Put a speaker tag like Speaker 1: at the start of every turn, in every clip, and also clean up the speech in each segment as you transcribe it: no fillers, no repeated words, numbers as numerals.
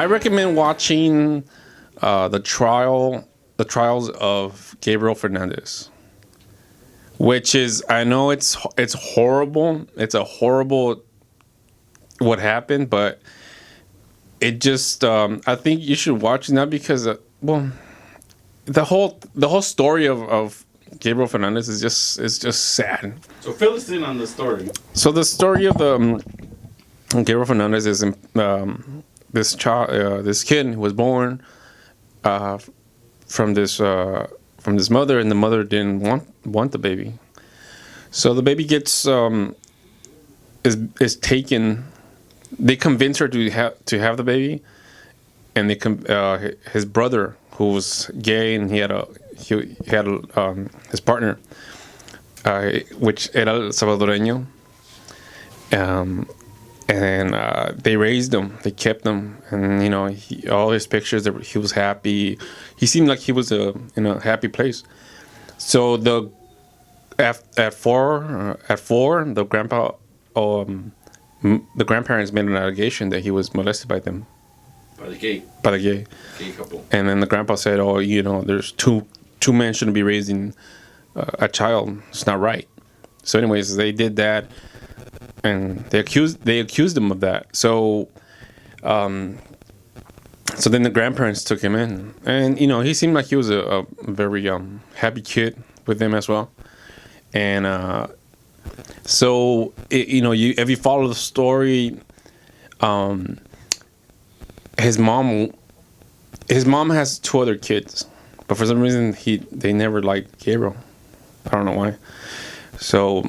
Speaker 1: I recommend watching the trials of Gabriel Fernandez, which is, I know it's horrible. It's a horrible what happened, but it just I think you should watch it, not because the whole story of Gabriel Fernandez is just sad.
Speaker 2: So fill us in on the story.
Speaker 1: So the story of the Gabriel Fernandez is this child, this kid who was born from this mother, and the mother didn't want the baby. So the baby gets is taken. They convince her to have the baby, and his brother, who was gay, and he had his partner, which era salvadoreño. And they raised him. They kept him, and all his pictures. He was happy. He seemed like he was in a happy place. So at four, the grandparents made an allegation that he was molested by them. By the gay couple. And then the grandpa said, "Oh, there's two men shouldn't be raising a child. It's not right." So, anyways, they did that. And they accused him of that. So then the grandparents took him in, and he seemed like he was a very happy kid with them as well. And so if you follow the story, his mom has two other kids, but for some reason they never liked Gabriel. I don't know why. So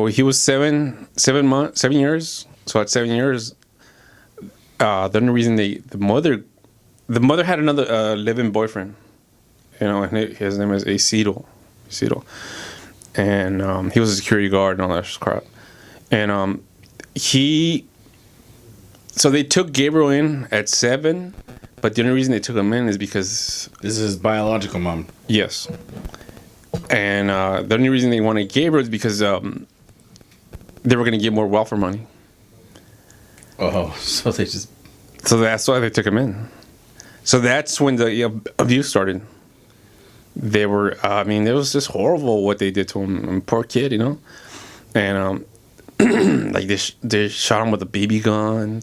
Speaker 1: he was 7 years. So at 7 years, the only reason the mother had another live-in boyfriend, and his name is Isidro, and he was a security guard and all that crap. And so they took Gabriel in at 7, but the only reason they took him in is because
Speaker 2: this is his biological mom.
Speaker 1: Yes. And the only reason they wanted Gabriel is because they were going to get more welfare money.
Speaker 2: Oh, so
Speaker 1: that's why they took him in. So that's when the abuse started. They were, it was just horrible what they did to him. And poor kid, And like they shot him with a BB gun.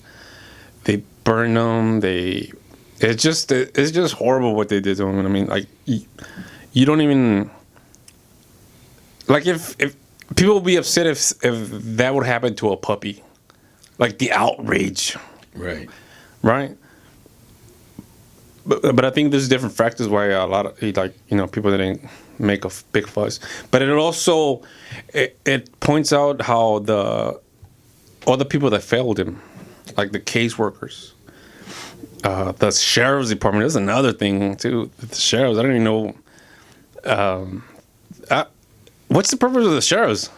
Speaker 1: They burned him. It's just horrible what they did to him. You don't even. Like if people would be upset if that would happen to a puppy, like the outrage,
Speaker 2: right?
Speaker 1: But I think there's different factors why a lot of people didn't make a big fuss. But it also it points out how all the people that failed him, like the caseworkers, the sheriff's department. There's another thing too. The sheriffs. I don't even know. What's the purpose of the sheriffs?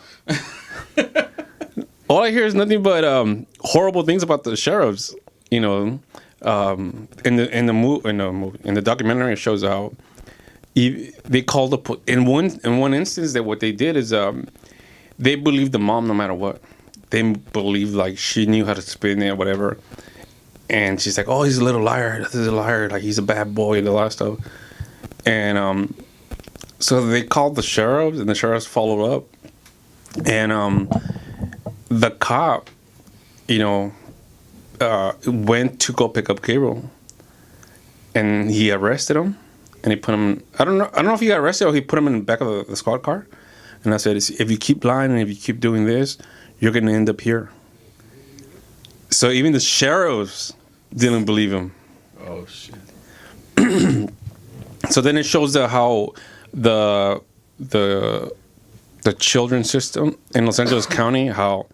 Speaker 1: All I hear is nothing but horrible things about the sheriffs. In the documentary, it shows how they called in one instance that what they did is they believed the mom no matter what. They believed like she knew how to spin it or whatever, and she's like, "Oh, he's a little liar. This is a liar. Like he's a bad boy and all that stuff." And so they called the sheriffs, and the sheriffs followed up. And the cop, went to go pick up Gabriel, and he arrested him, and he put him. I don't know if he got arrested or he put him in the back of the squad car. And I said, if you keep lying and if you keep doing this, you're gonna end up here. So even the sheriffs didn't believe him.
Speaker 2: Oh shit.
Speaker 1: So then it shows how the children's system in Los Angeles County, how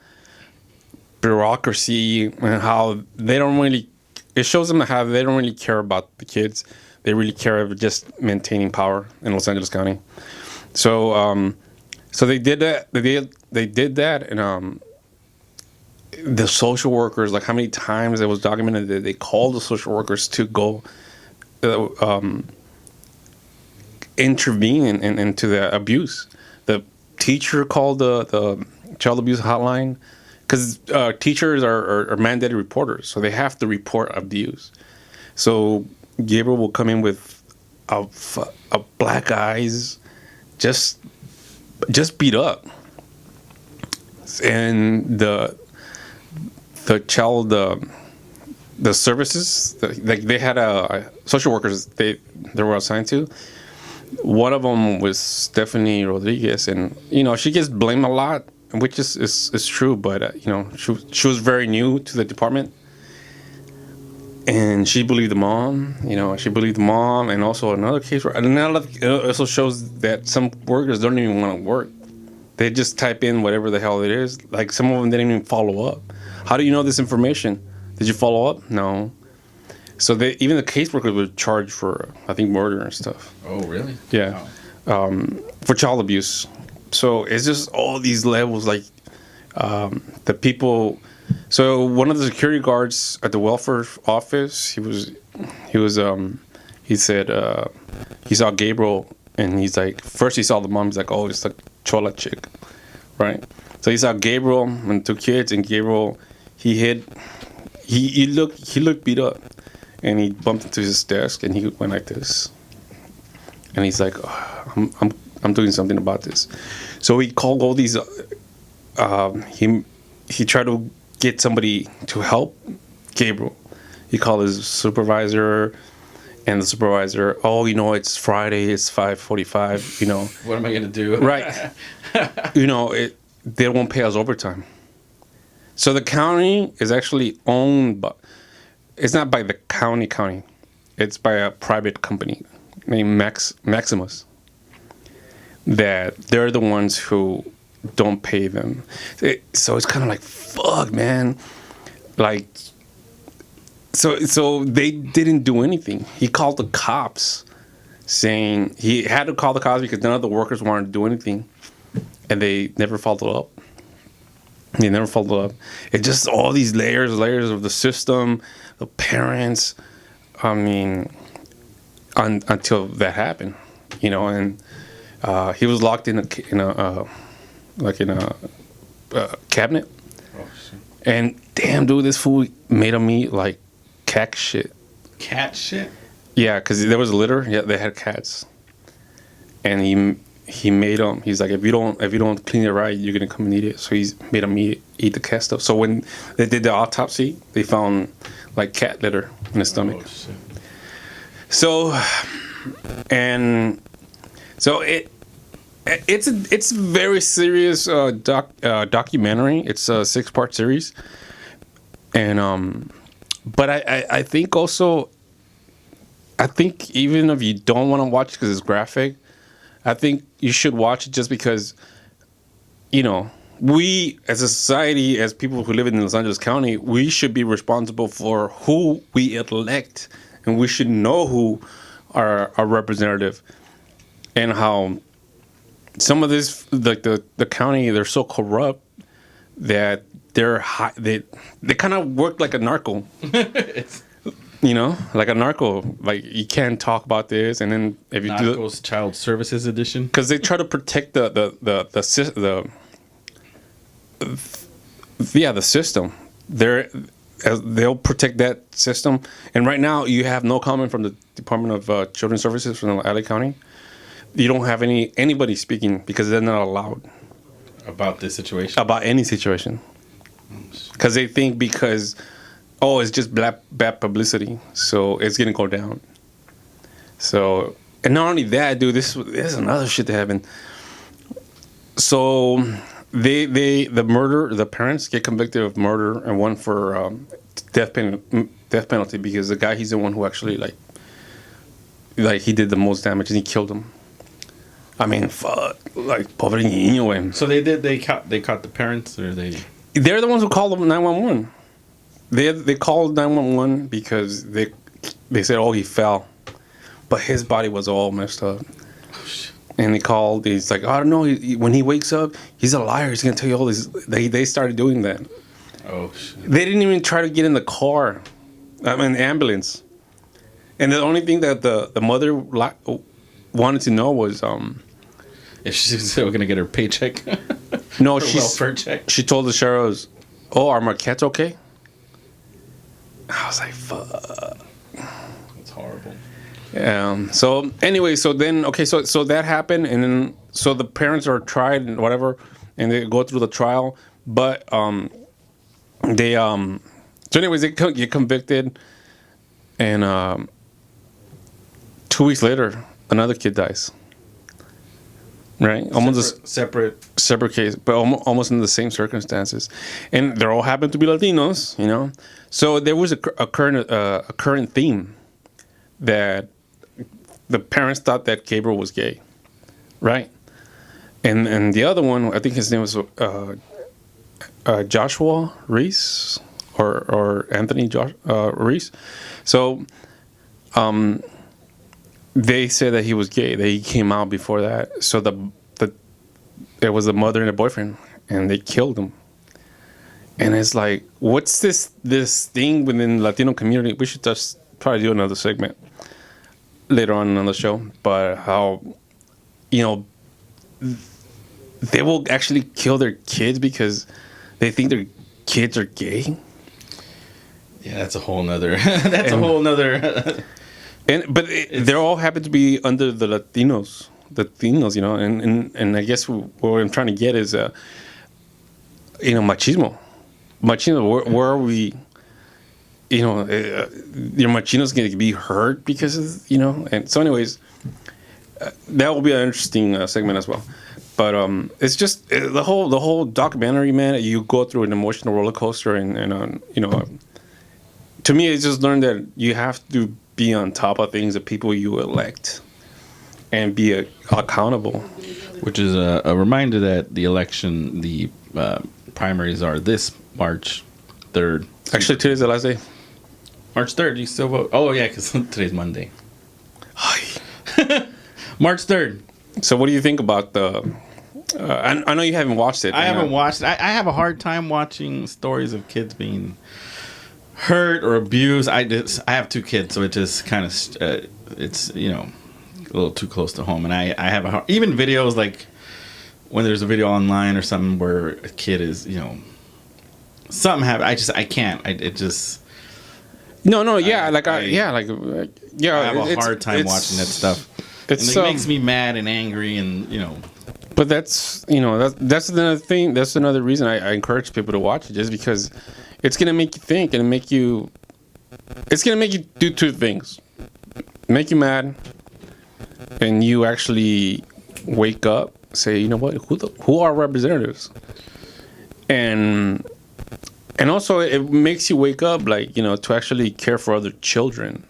Speaker 1: bureaucracy and how they don't really. It shows them how they don't really care about the kids. They really care about just maintaining power in Los Angeles County. So they did that. They did that, and the social workers, like how many times it was documented that they called the social workers to go intervene into the abuse. The teacher called the child abuse hotline, because teachers are mandated reporters, so they have to report abuse. So Gabriel will come in with a black eyes, just beat up, and the child the services, like they had a social workers they were assigned to. One of them was Stephanie Rodriguez, and she gets blamed a lot, which is true. But she was very new to the department, and she believed the mom. She believed the mom, and also another case where it also shows that some workers don't even want to work. They just type in whatever the hell it is. Like some of them didn't even follow up. How do you know this information? Did you follow up? No. So even the caseworkers were charged for, I think, murder and stuff.
Speaker 2: Oh, really?
Speaker 1: Yeah.
Speaker 2: Wow.
Speaker 1: For child abuse. So it's just all these levels, like the people. So one of the security guards at the welfare office, he said he saw Gabriel, and he's like, first he saw the mom, he's like, oh, it's the chola chick, right? So he saw Gabriel and 2 kids, and Gabriel, he looked beat up, and he bumped into his desk, and he went like this, and he's like, oh, I'm doing something about this. So he called all these. He tried to get somebody to help Gabriel. He called his supervisor, and the supervisor, oh, it's Friday, it's 5:45,
Speaker 2: What am I gonna do?
Speaker 1: Right. They won't pay us overtime. So the county is actually owned by, it's not by the county. It's by a private company named Maximus. That they're the ones who don't pay them. So it's kind of like, fuck, man. Like, so they didn't do anything. He called the cops, saying he had to call the cops because none of the workers wanted to do anything, and they never followed up. It's just all these layers of the system, the parents. I mean, until that happened, and he was locked in a cabinet.
Speaker 2: Oh, shit.
Speaker 1: And damn, dude, this fool made him eat like cat shit.
Speaker 2: Cat shit?
Speaker 1: Yeah, because there was a litter. Yeah, they had cats, and he made them. He's like, if you don't clean it right, you're gonna come and eat it. So he's made them eat the cat stuff. So when they did the autopsy, they found like cat litter in his stomach.
Speaker 2: Oh, shit.
Speaker 1: So it's a very serious documentary. It's a 6-part series, and but I think also, I think even if you don't want to watch it because it's graphic, I think you should watch it just because, we as a society, as people who live in Los Angeles County, we should be responsible for who we elect, and we should know who are our representative, and how some of this, like the county, they're so corrupt that they kind of work like a narco. Like a narco. Like, you can't talk about this, and then if you do
Speaker 2: Narcos Child Services Edition,
Speaker 1: because they try to protect the system. They'll protect that system. And right now, you have no comment from the Department of Children's Services from LA County. You don't have anybody speaking because they're not allowed
Speaker 2: about this situation.
Speaker 1: About any situation, because they think it's just bad publicity, so it's gonna go down. So, and not only that, dude, this is another shit that happened. So, the parents get convicted of murder, and one for death penalty because the guy, he's the one who actually like he did the most damage and he killed him. I mean, fuck, like pobre niño, güey.
Speaker 2: So they caught the parents, or
Speaker 1: they're the ones who called 911. They called 911 because they said, oh, he fell, but his body was all messed up. And they called. He's like, I don't know. When he wakes up, he's a liar. He's gonna tell you all this. They started doing that.
Speaker 2: Oh shit!
Speaker 1: They didn't even try to get in the car, ambulance. And the only thing that the mother wanted to know was
Speaker 2: if she's still gonna get her paycheck.
Speaker 1: No,
Speaker 2: her welfare check.
Speaker 1: She told the sheriffs, "Oh, are Marquette's okay?" I was like, "Fuck."
Speaker 2: It's horrible.
Speaker 1: So anyway, so then okay, so that happened, and then so the parents are tried and whatever, and they go through the trial, but they so anyways they get convicted, and 2 weeks later another kid dies. Right, almost separate case, but almost in the same circumstances, and they all happen to be Latinos, you know. So there was a current theme that the parents thought that Gabriel was gay, right? And the other one, I think his name was Joshua Reese or Anthony Reese. So they said that he was gay, that he came out before that. So there was a mother and a boyfriend, and they killed him. And it's like, what's this thing within the Latino community? We should just probably do another segment later on the show. But how, you know, they will actually kill their kids because they think their kids are gay.
Speaker 2: Yeah, that's a whole nother. That's a whole nother.
Speaker 1: But they all happen to be under the Latinos, you know, and I guess what I'm trying to get is, you know, machismo. Where are we? You know, your machino's going to be hurt because of, you know, and so anyways, that will be an interesting segment as well. But it's just the whole documentary, man. You go through an emotional roller coaster, and you know, to me, it's just learned that you have to be on top of things, the people you elect, and be accountable.
Speaker 2: Which is a reminder that the election, the primaries are this March 3rd.
Speaker 1: Actually, today's the last day.
Speaker 2: March 3rd, you still vote? Oh, yeah, because today's Monday. March 3rd.
Speaker 1: So what do you think about the... I know you haven't watched it.
Speaker 2: I haven't watched it. I have a hard time watching stories of kids being hurt or abused. I have 2 kids, so it just kind of... it's, you know, a little too close to home. And I have a hard... Even videos like when there's a video online or something where a kid is, you know... Something happened. I can't. It just...
Speaker 1: No, yeah, I
Speaker 2: have a hard time watching that stuff. It makes me mad and angry, and you know.
Speaker 1: But that's, you know, that's another thing. That's another reason I encourage people to watch it, just because it's gonna make you think and it's gonna make you do 2 things: make you mad, and you actually wake up, say, you know what, who are representatives, and also it makes you wake up, like, you know, to actually care for other children,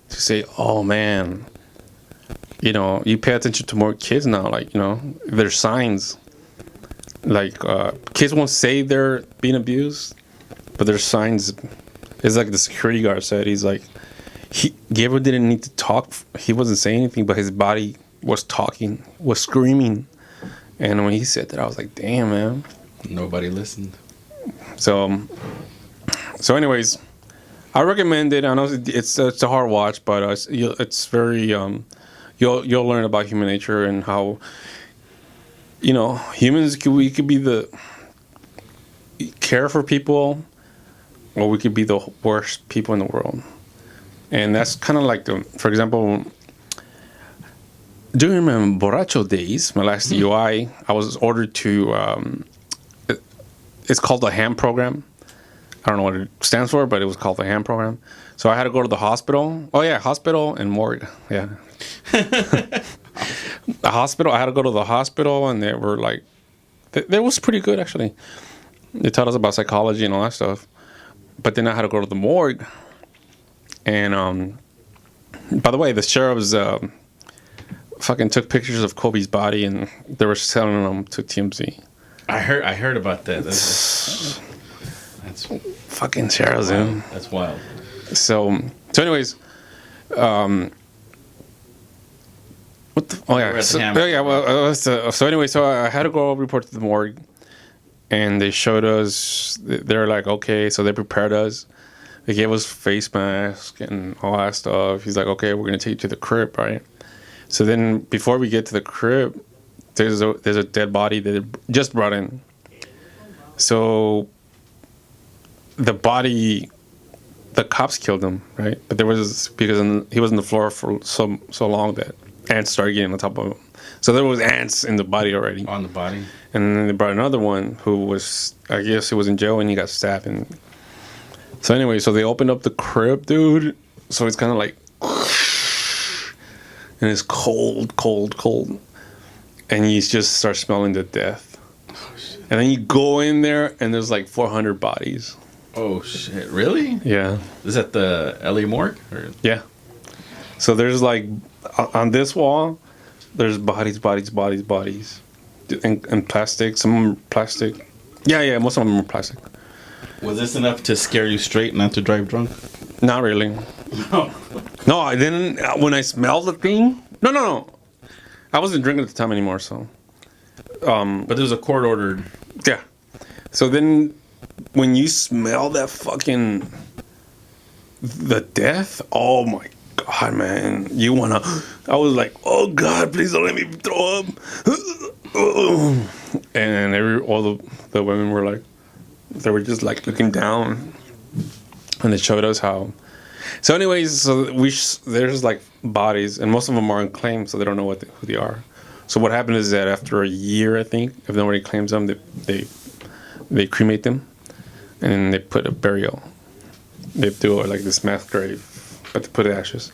Speaker 1: to say, oh man, you know, you pay attention to more kids now, like, you know, there's signs, like kids won't say they're being abused, but there's signs. It's like the security guard said, he's like, Gabriel didn't need to talk, he wasn't saying anything, but his body was talking, was screaming. And when he said that, I was like, damn, man,
Speaker 2: nobody listened.
Speaker 1: So anyways, I recommend it. I know it's a hard watch, but it's very you'll learn about human nature and how, you know, humans we could be the care for people, or we could be the worst people in the world. And that's kind of like for example, during my borracho days, my last DUI, I was ordered to. It's called the HAM program. I don't know what it stands for, but it was called the HAM program. So I had to go to the hospital. Oh yeah, hospital and morgue. Yeah. The hospital. I had to go to the hospital, and they were like, that was pretty good actually. They taught us about psychology and all that stuff. But then I had to go to the morgue. And by the way, the sheriffs fucking took pictures of Kobe's body, and they were selling them to TMZ.
Speaker 2: I heard about that. That's
Speaker 1: fucking sheriffs, dude.
Speaker 2: That's wild.
Speaker 1: So anyways, what the? Oh yeah. So anyway, so I had to go report to the morgue, and they showed us. They're like, okay, so they prepared us. They gave us face masks and all that stuff. He's like, okay, we're gonna take you to the crib, right? So then, before we get to the crib, there's a dead body that they just brought in. So the body, the cops killed him, right? But there was, because he was on the floor for so long that ants started getting on top of him. So there was ants in the body already.
Speaker 2: On the body.
Speaker 1: And then they brought another one who was, I guess he was in jail and he got stabbed. And so anyway, so they opened up the crib, dude. So it's kind of like, and it's cold. And you just start smelling the death. Oh, shit. And then you go in there and there's like 400 bodies.
Speaker 2: Oh, shit. Really?
Speaker 1: Yeah.
Speaker 2: Is that the LA morgue? Or?
Speaker 1: Yeah. So there's like, on this wall, there's bodies. And plastic. Some of them are plastic. Yeah, most of them are plastic.
Speaker 2: Was this enough to scare you straight not to drive drunk?
Speaker 1: Not really. No, I didn't. When I smelled the thing... No. I wasn't drinking at the time anymore, so...
Speaker 2: But there's a court ordered...
Speaker 1: Yeah. So then, when you smell that fucking... The death, oh my God, man. You wanna... I was like, oh God, please don't let me throw up. And all the women were like... They were just like looking down. And they showed us how... So anyways, there's like bodies, and most of them are unclaimed, so they don't know who they are. So what happened is that after a year, I think, if nobody claims them, they cremate them, and then they put a burial. They do like this mass grave, but they put ashes.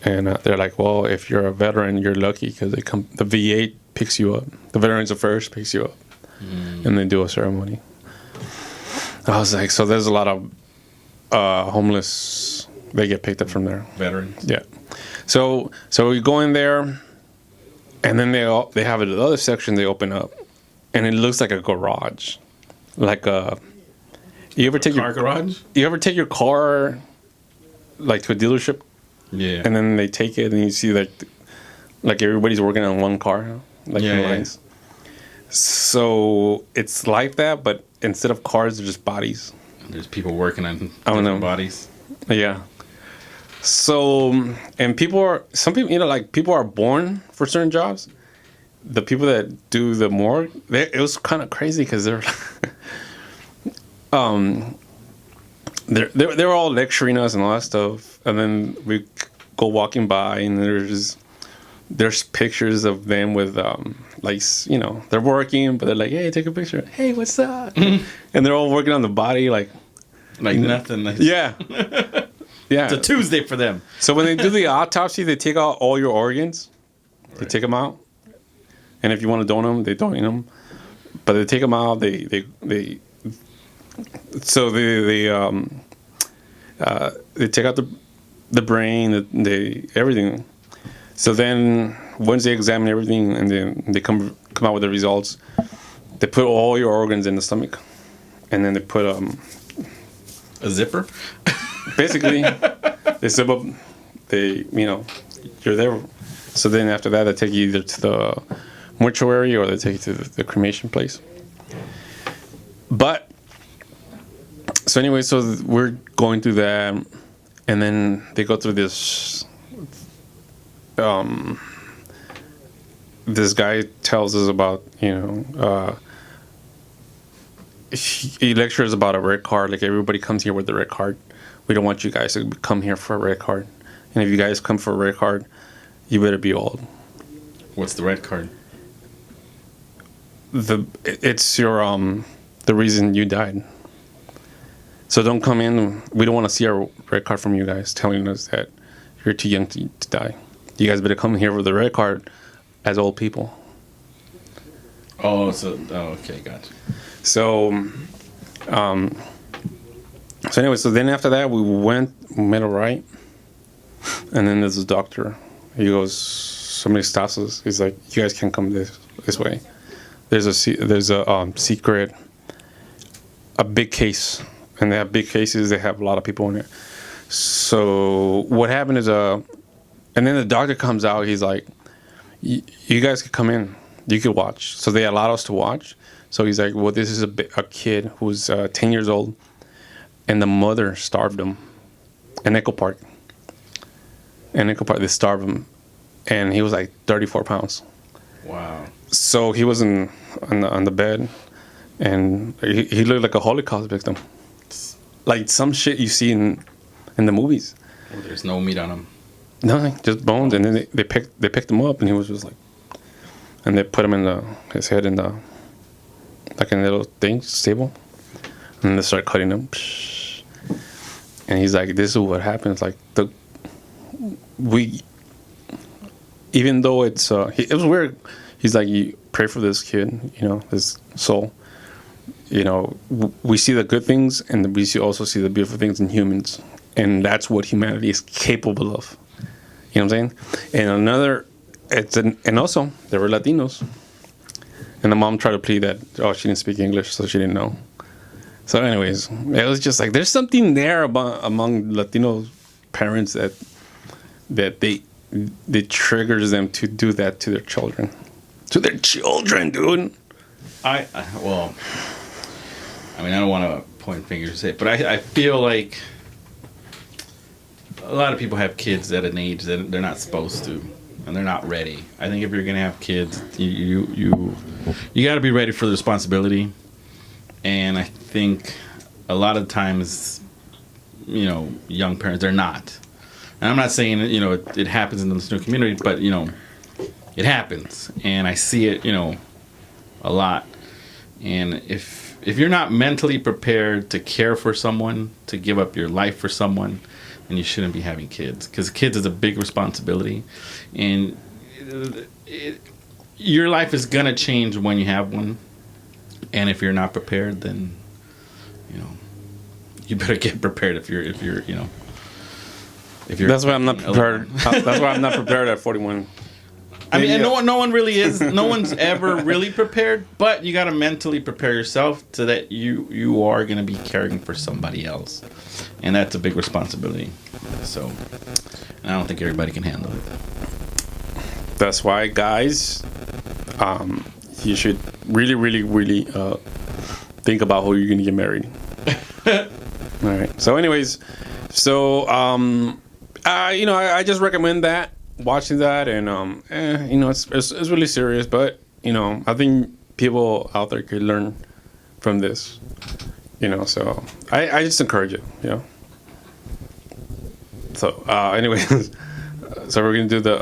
Speaker 1: And they're like, well, if you're a veteran, you're lucky because the VA picks you up. The Veterans Affairs picks you up, and they do a ceremony. I was like, so there's a lot of homeless. They get picked up from there.
Speaker 2: Veterans.
Speaker 1: Yeah. So we go in there, and then they have another section they open up, and it looks like a garage, like a. You ever take
Speaker 2: garage?
Speaker 1: You ever take your car, like to a dealership?
Speaker 2: Yeah.
Speaker 1: And then they take it, and you see like everybody's working on one car, like in lines. So it's like that, but instead of cars, they're just bodies.
Speaker 2: There's people working on different bodies.
Speaker 1: Yeah. So, and some people, like people are born for certain jobs. The people that do the morgue, it was kind of crazy because they're all lecturing us and all that stuff. And then we go walking by, and there's pictures of them with like, they're working, but they're like, hey, take a picture. Hey, what's up? And they're all working on the body like
Speaker 2: nothing.
Speaker 1: Yeah. Yeah.
Speaker 2: It's a Tuesday for them.
Speaker 1: So when they do the autopsy, they take out all your organs. Right. They take them out. And if you want to donate them, they donate them. But they take them out. They take out the brain, everything. So then once they examine everything and then they come out with the results, they put all your organs in the stomach, and then they put
Speaker 2: a zipper.
Speaker 1: Basically, they zip up. You're there. So then after that, they take you either to the mortuary or they take you to the cremation place. But so anyway, so we're going through that, and then they go through this. This guy tells us about he lectures about a red card. Like, everybody comes here with the red card. We don't want you guys to come here for a red card. And if you guys come for a red card, you better be old.
Speaker 2: What's the red card?
Speaker 1: It's your the reason you died. So don't come in. We don't want to see a red card from you guys telling us that you're too young to die. You guys better come here with the red card as old people.
Speaker 2: Okay, gotcha.
Speaker 1: So anyway, so then after that, we made a right, and then there's a doctor. He goes, somebody stops us. He's like, you guys can't come this way. There's a secret, a big case, and they have big cases. They have a lot of people in it. So what happened is and then the doctor comes out. He's like, you guys could come in. You could watch. So they allowed us to watch. So he's like, well, this is a kid who's 10 years old, and the mother starved him in Echo Park. They starved him, and he was like 34 pounds.
Speaker 2: Wow.
Speaker 1: So he was on the bed, and he looked like a Holocaust victim. like some shit you see in the movies.
Speaker 2: Well, there's no meat on them.
Speaker 1: Nothing, just bones. And then they picked him up, and he was just like, and they put him in his head in the like in a little thing stable, and they start cutting him. And he's like, "This is what happens. Like even though it was weird. He's like, you pray for this kid, his soul. We see the good things, and we also see the beautiful things in humans, and that's what humanity is capable of. You know what I'm saying? And and also there were Latinos, and the mom tried to plead that she didn't speak English, so she didn't know. So, anyways, it was just like there's something there among Latino parents that they triggers them to do that to their children, dude.
Speaker 2: I don't want to point fingers at it, but I feel like a lot of people have kids at an age that they're not supposed to, and they're not ready. I think if you're gonna have kids, you got to be ready for the responsibility. And I think a lot of times, young parents, they're not. And I'm not saying it happens in the Latino community, but it happens, and I see it a lot. And if you're not mentally prepared to care for someone, to give up your life for someone, then you shouldn't be having kids, because kids is a big responsibility, and your life is gonna change when you have one. And if you're not prepared, then you better get prepared. If you're
Speaker 1: That's why I'm not prepared. That's why I'm not prepared at 41.
Speaker 2: I mean, and no one really is. No one's ever really prepared. But you got to mentally prepare yourself so that you are going to be caring for somebody else, and that's a big responsibility. So, and I don't think everybody can handle it.
Speaker 1: That's why, guys, you should really, really, really think about who you're going to get married. All right. So, anyways, I just recommend watching that, and it's really serious, but I think people out there could learn from this. So I just encourage it. So, anyways. So we're gonna do the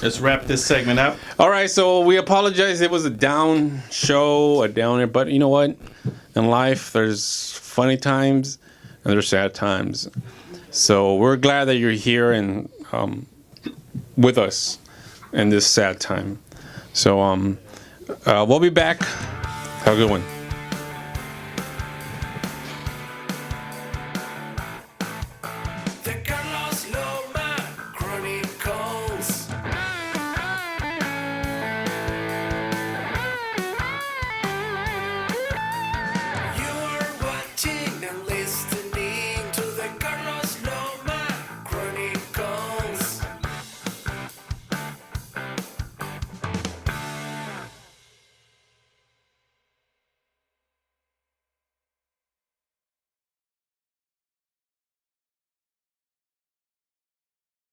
Speaker 2: Let's wrap this segment up.
Speaker 1: All right, so we apologize. It was a down show, a downer, but you know what? In life, there's funny times and there's sad times. So we're glad that you're here and with us in this sad time. So we'll be back. Have a good one.